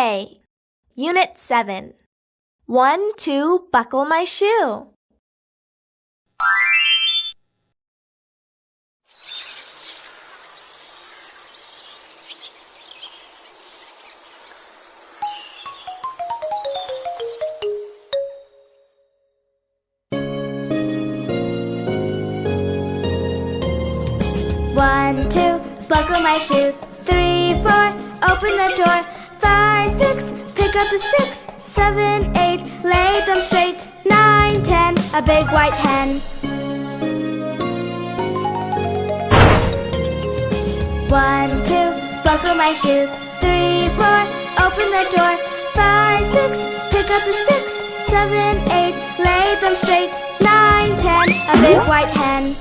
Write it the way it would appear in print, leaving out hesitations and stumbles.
A. Unit 7. 1, 2, buckle my shoe. One, two, buckle my shoe. 3, 4, open the door. 5, 6, pick up the sticks. 7, 8, lay them straight. 9, 10, a big white hen. 1, 2, buckle my shoe. 3, 4, open the door. 5, 6, pick up the sticks. 7, 8, lay them straight. 9, 10, a big white hen.